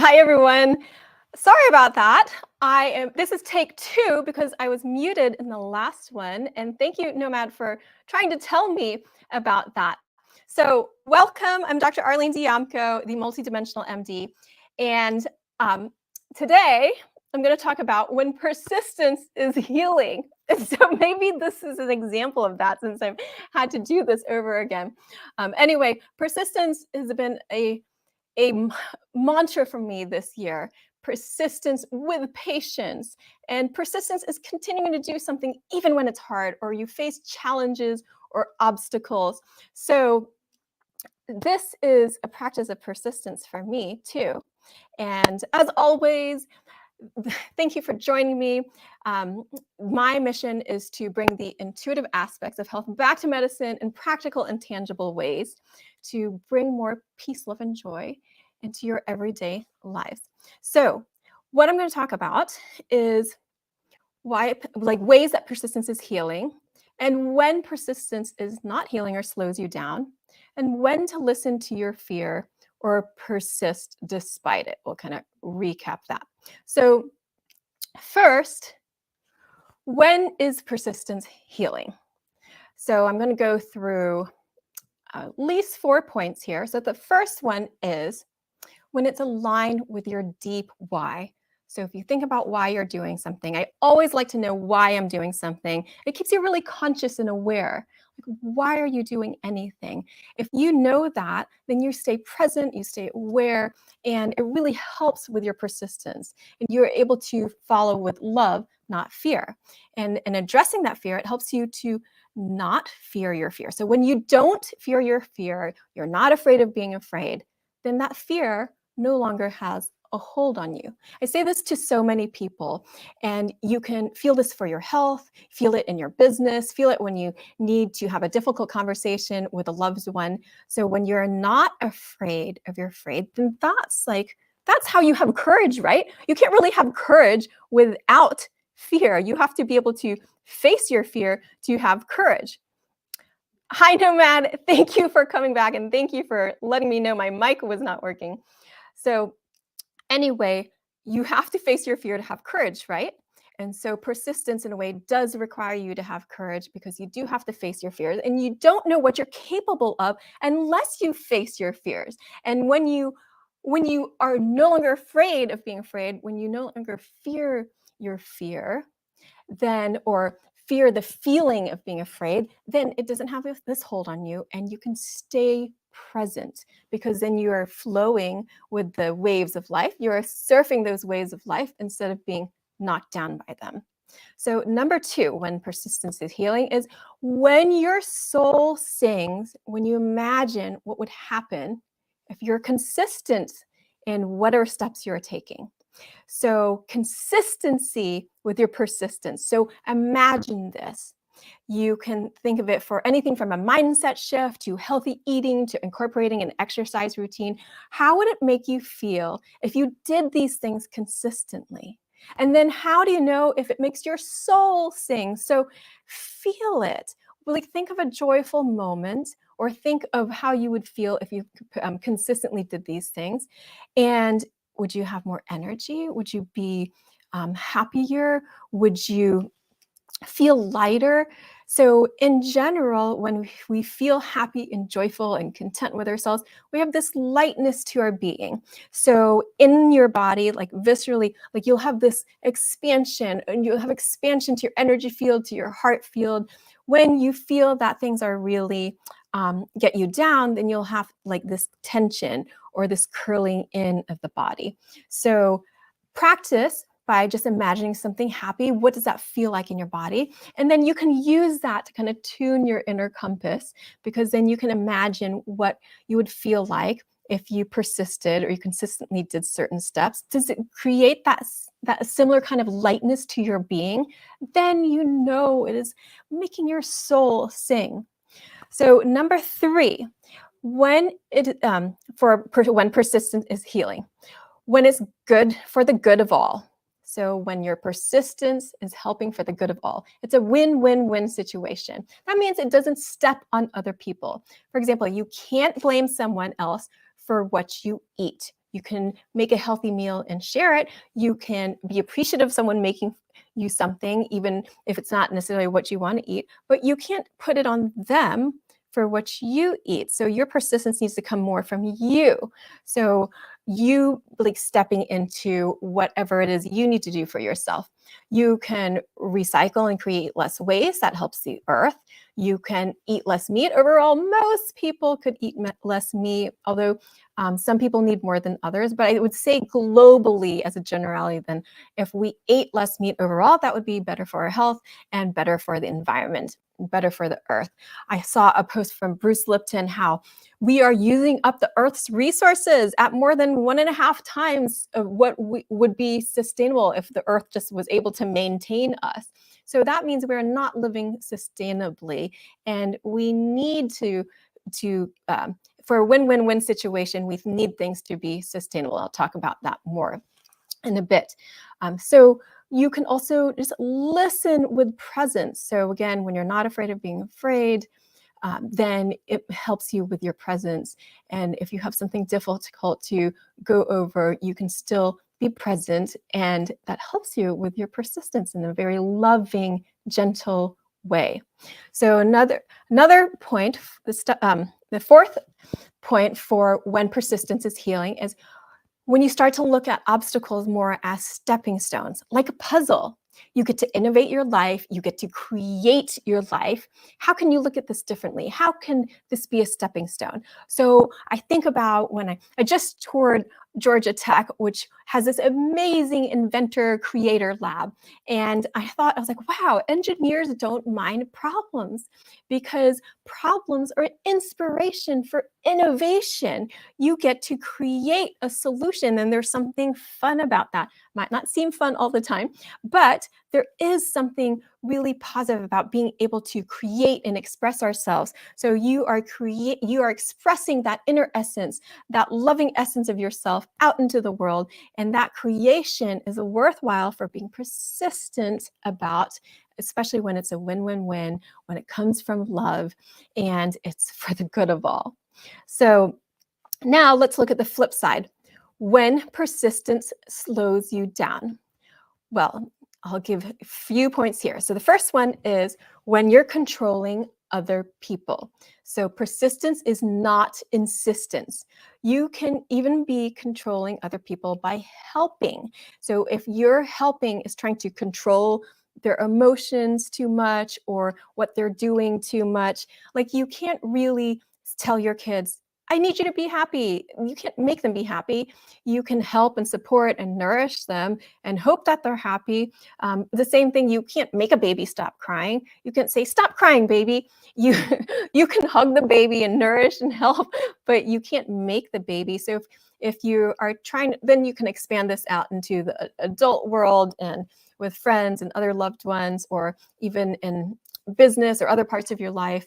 Hi, everyone. Sorry about that. This is take 2 because I was muted in the last one. And thank you, Nomad, for trying to tell me about that. So welcome. I'm Dr. Arlene Diamco, the MultiDimensional MD. And today, I'm going to talk about when persistence is healing. And so maybe this is an example of that since I've had to do this over again. Anyway, persistence has been a mantra for me this year. Persistence with patience. And persistence is continuing to do something even when it's hard or you face challenges or obstacles. So this is a practice of persistence for me too. And as always, thank you for joining me. My mission is to bring the intuitive aspects of health back to medicine in practical and tangible ways to bring more peace, love, and joy into your everyday lives. So what I'm going to talk about is ways that persistence is healing, and when persistence is not healing or slows you down, and when to listen to your fear or persist despite it. We'll kind of recap that. So first, when is persistence healing? So I'm going to go through at least 4 points here. So the first one is when it's aligned with your deep why. So if you think about why you're doing something, I always like to know why I'm doing something. It keeps you really conscious and aware. Like, why are you doing anything? If you know that, then you stay present, you stay aware, and it really helps with your persistence. And you're able to follow with love, not fear. And in addressing that fear, it helps you to not fear your fear. So when you don't fear your fear, you're not afraid of being afraid, then that fear no longer has a hold on you. I say this to so many people, and you can feel this for your health, feel it in your business, feel it when you need to have a difficult conversation with a loved one. So when you're not afraid of your afraid, then that's how you have courage, right? You can't really have courage without fear. You have to be able to face your fear to have courage. Hi, Nomad. Thank you for coming back, and thank you for letting me know my mic was not working. So anyway, you have to face your fear to have courage, right? And so persistence in a way does require you to have courage because you do have to face your fears, and you don't know what you're capable of unless you face your fears. And when you are no longer afraid of being afraid, when you no longer fear your fear, then or fear the feeling of being afraid, then it doesn't have this hold on you, and you can stay present because then you are flowing with the waves of life. You are surfing those waves of life instead of being knocked down by them. So number 2, when persistence is healing, is when your soul sings, when you imagine what would happen if you're consistent in whatever steps you're taking. So consistency with your persistence. So imagine this. You can think of it for anything from a mindset shift to healthy eating to incorporating an exercise routine. How would it make you feel if you did these things consistently? And then how do you know if it makes your soul sing? So feel it. Like, think of a joyful moment, or think of how you would feel if you consistently did these things. And would you have more energy? Would you be happier? Would you feel lighter? So in general, when we feel happy and joyful and content with ourselves, we have this lightness to our being. So in your body, like viscerally, like you'll have this expansion, and you'll have expansion to your energy field, to your heart field. When you feel that things are really get you down, then you'll have like this tension or this curling in of the body. So practice by just imagining something happy. What does that feel like in your body? And then you can use that to kind of tune your inner compass, because then you can imagine what you would feel like if you persisted or you consistently did certain steps. Does it create that similar kind of lightness to your being? Then you know it is making your soul sing. So number 3, when persistence is healing, when it's good for the good of all. So when your persistence is helping for the good of all, it's a win-win-win situation. That means it doesn't step on other people. For example, you can't blame someone else for what you eat. You can make a healthy meal and share it. You can be appreciative of someone making you something, even if it's not necessarily what you want to eat, but you can't put it on them for what you eat. So your persistence needs to come more from you. So you like stepping into whatever it is you need to do for yourself. You can recycle and create less waste. That helps the earth. You can eat less meat. Overall, most people could eat less meat, although some people need more than others. But I would say globally, as a generality, then if we ate less meat overall, that would be better for our health and better for the environment, better for the earth. I saw a post from Bruce Lipton how we are using up the earth's resources at more than 1.5 times of what would be sustainable if the earth just was able to maintain us. So that means we're not living sustainably, and we need to for a win-win-win situation, we need things to be sustainable. I'll talk about that more in a bit. So you can also just listen with presence. So again, when you're not afraid of being afraid, then it helps you with your presence. And if you have something difficult to go over, you can still be present, and that helps you with your persistence in a very loving, gentle way. So another point, the fourth point for when persistence is healing is when you start to look at obstacles more as stepping stones, like a puzzle. You get to innovate your life. You get to create your life. How can you look at this differently? How can this be a stepping stone? So I think about when I just toured Georgia Tech, which has this amazing inventor creator lab. And I was like, wow, engineers don't mind problems, because problems are inspiration for innovation. You get to create a solution, and there's something fun about that. Might not seem fun all the time, but there is something really positive about being able to create and express ourselves. So you are expressing that inner essence, that loving essence of yourself out into the world, and that creation is worthwhile for being persistent about, especially when it's a win-win-win, when it comes from love and it's for the good of all. So now let's look at the flip side. When persistence slows you down. Well, I'll give a few points here. So the first one is when you're controlling other people. So persistence is not insistence. You can even be controlling other people by helping. So if your helping is trying to control their emotions too much or what they're doing too much, like you can't really tell your kids, I need you to be happy. You can't make them be happy. You can help and support and nourish them and hope that they're happy. The same thing, you can't make a baby stop crying. You can say, stop crying, baby. You, you can hug the baby and nourish and help, but you can't make the baby. So if you are trying, then you can expand this out into the adult world and with friends and other loved ones, or even in business or other parts of your life,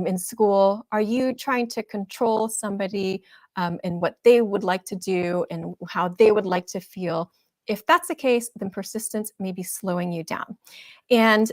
in school. Are you trying to control somebody and what they would like to do and how they would like to feel? If that's the case, then persistence may be slowing you down. And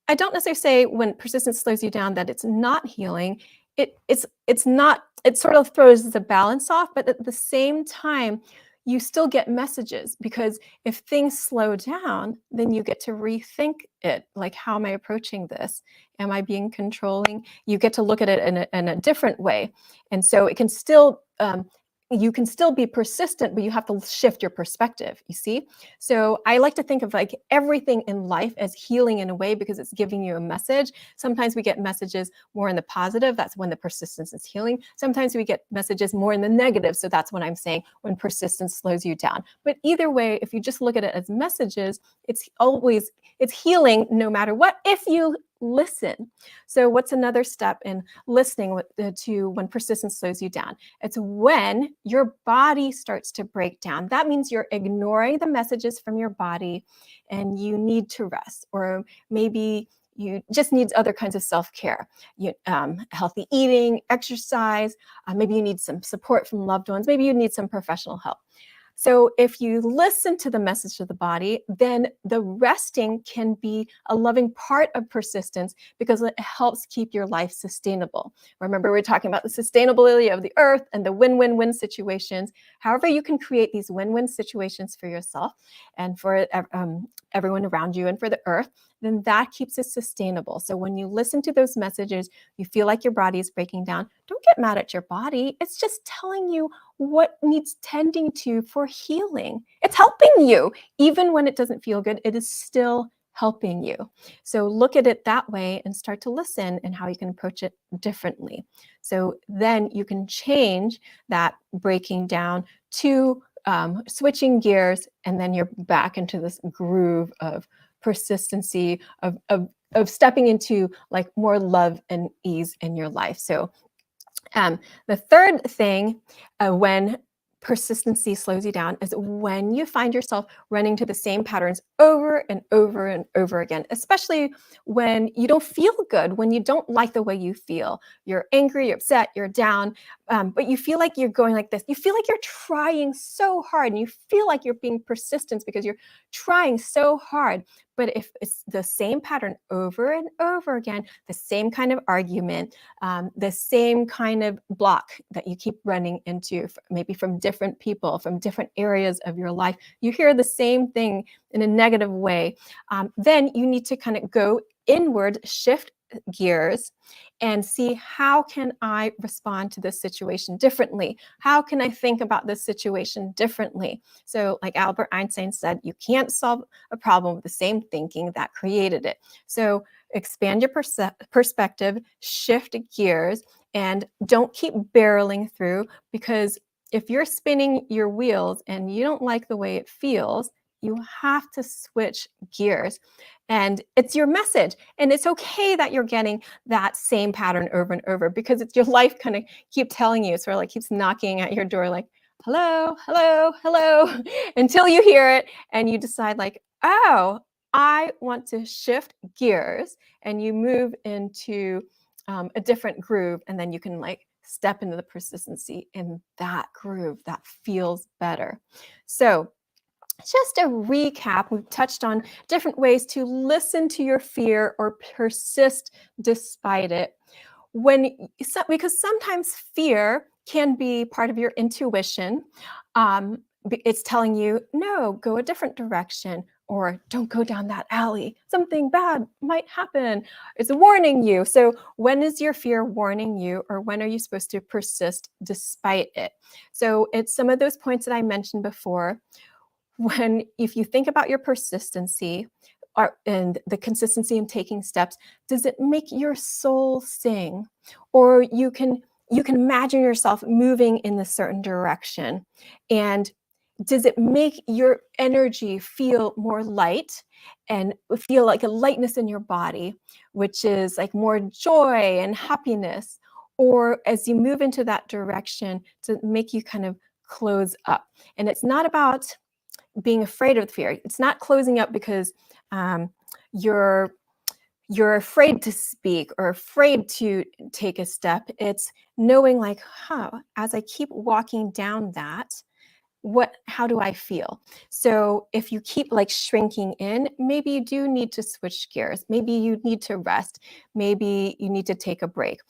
I don't necessarily say when persistence slows you down that it's not healing. It's not, it sort of throws the balance off, but at the same time, you still get messages, because if things slow down, then you get to rethink it. Like, how am I approaching this? Am I being controlling? You get to look at it in a different way. And so it can still, you can still be persistent, but you have to shift your perspective, you see? So I like to think of like everything in life as healing in a way, because it's giving you a message. Sometimes we get messages more in the positive. That's when the persistence is healing. Sometimes we get messages more in the negative. So that's what I'm saying, when persistence slows you down. But either way, if you just look at it as messages, it's healing no matter what, if you listen. So what's another step in listening to when persistence slows you down? It's when your body starts to break down. That means you're ignoring the messages from your body and you need to rest, or maybe you just need other kinds of self-care, healthy eating, exercise, maybe you need some support from loved ones, maybe you need some professional help. So if you listen to the message of the body, then the resting can be a loving part of persistence because it helps keep your life sustainable. Remember, we're talking about the sustainability of the earth and the win-win-win situations. However, you can create these win-win situations for yourself and for everyone around you and for the earth, then that keeps it sustainable. So when you listen to those messages, you feel like your body is breaking down, don't get mad at your body. It's just telling you what needs tending to for healing. It's helping you. Even when it doesn't feel good, it is still helping you. So look at it that way and start to listen and how you can approach it differently. So then you can change that breaking down to switching gears, and then you're back into this groove of persistency, of stepping into like more love and ease in your life. So the third thing, when persistency slows you down, is when you find yourself running to the same patterns over and over and over again, especially when you don't feel good, when you don't like the way you feel. You're angry, you're upset, you're down, but you feel like you're going like this. You feel like you're trying so hard, and you feel like you're being persistent because you're trying so hard. But if it's the same pattern over and over again, the same kind of argument, the same kind of block that you keep running into, maybe from different people, from different areas of your life, you hear the same thing in a negative way, then you need to kind of go inward, shift gears, and see, how can I respond to this situation differently? How can I think about this situation differently? So like Albert Einstein said, you can't solve a problem with the same thinking that created it. So expand your perspective, shift gears, and don't keep barreling through, because if you're spinning your wheels and you don't like the way it feels, you have to switch gears. And it's your message. And it's okay that you're getting that same pattern over and over, because it's your life kind of keep telling you, sort of like keeps knocking at your door like, hello, hello, hello, until you hear it and you decide like, oh, I want to shift gears, and you move into a different groove, and then you can like step into the persistency in that groove that feels better. So just a recap, we've touched on different ways to listen to your fear or persist despite it. Because sometimes fear can be part of your intuition. It's telling you, no, go a different direction, or don't go down that alley. Something bad might happen. It's warning you. So when is your fear warning you, or when are you supposed to persist despite it? So it's some of those points that I mentioned before. If you think about your persistency and the consistency in taking steps, does it make your soul sing? Or you can imagine yourself moving in a certain direction. And does it make your energy feel more light and feel like a lightness in your body, which is like more joy and happiness? Or as you move into that direction, to make you kind of close up? And it's not about being afraid of the fear. It's not closing up because you're afraid to speak or afraid to take a step. It's knowing like, as I keep walking down that, how do I feel? So if you keep like shrinking in, maybe you do need to switch gears. Maybe you need to rest. Maybe you need to take a break.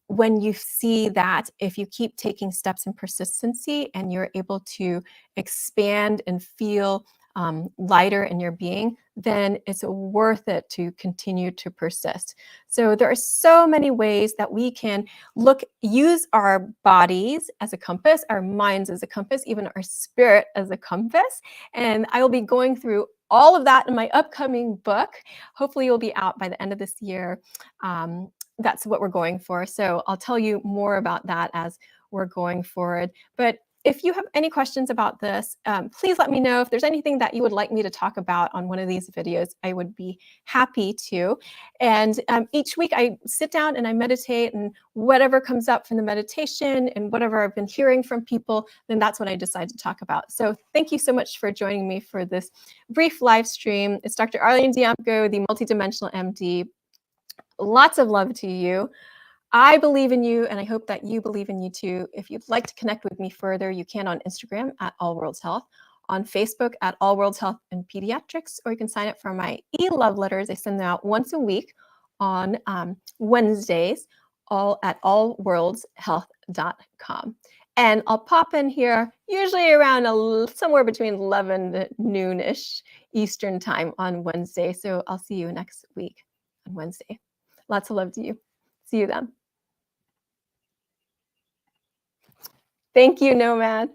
When you see that, if you keep taking steps in persistency and you're able to expand and feel lighter in your being, then it's worth it to continue to persist. So there are so many ways that we can use our bodies as a compass, our minds as a compass, even our spirit as a compass. And I will be going through all of that in my upcoming book. Hopefully you'll be out by the end of this year. That's what we're going for. So I'll tell you more about that as we're going forward. But if you have any questions about this, please let me know. If there's anything that you would like me to talk about on one of these videos, I would be happy to. And each week I sit down and I meditate, and whatever comes up from the meditation and whatever I've been hearing from people, then that's what I decide to talk about. So thank you so much for joining me for this brief live stream. It's Dr. Arlene Diamco, the MultiDimensional MD. Lots of love to you. I believe in you, and I hope that you believe in you too. If you'd like to connect with me further, you can on Instagram at All Worlds Health, on Facebook at All Worlds Health and Pediatrics, or you can sign up for my e-love letters. I send them out once a week on Wednesdays, all at allworldshealth.com. And I'll pop in here usually around somewhere between 11 to noon-ish Eastern time on Wednesday. So I'll see you next week on Wednesday. Lots of love to you. See you then. Thank you, Nomad.